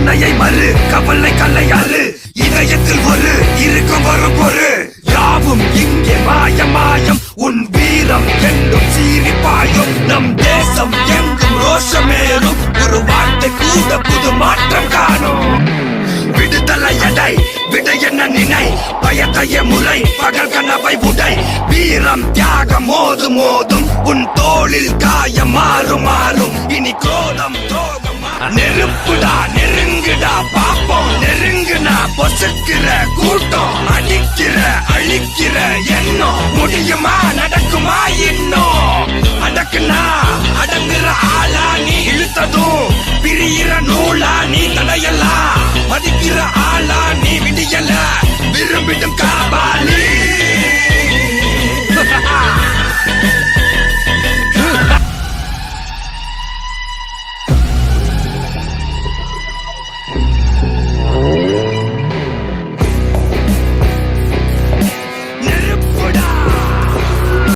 கருணையை மறு கவலை கல்லையாறு இதயத்தில் ஒரு இருக்கும் வரும் பொரு யாவும் இங்கே மாயம் மாயம் உன் வீரம் என்றும் சீரிப்பாயும் நம் தேசம் எங்கும் ரோஷமேறும் ஒரு வார்த்தை கூட புது மாற்றம் காணும் விடுதலை எடை விட என்ன நினை பயத்தைய முறை பகல் கனவை உடை வீரம் தியாகம் மோதும் மோதும் உன் தோளில் காயம் மாறும் மாறும் இனி கோலம் துரோகம் நெருப்புடா நெருங்குடா பாப்போம் நெருங்குனா பொசுக்கிற கூட்டம் அடிக்கிற அழிக்கிற எண்ணம் முடியுமா நடக்குமா இன்னும் அடக்குனா அடங்குற ஆளா நீ இழுத்ததும் பிரியிற நூலா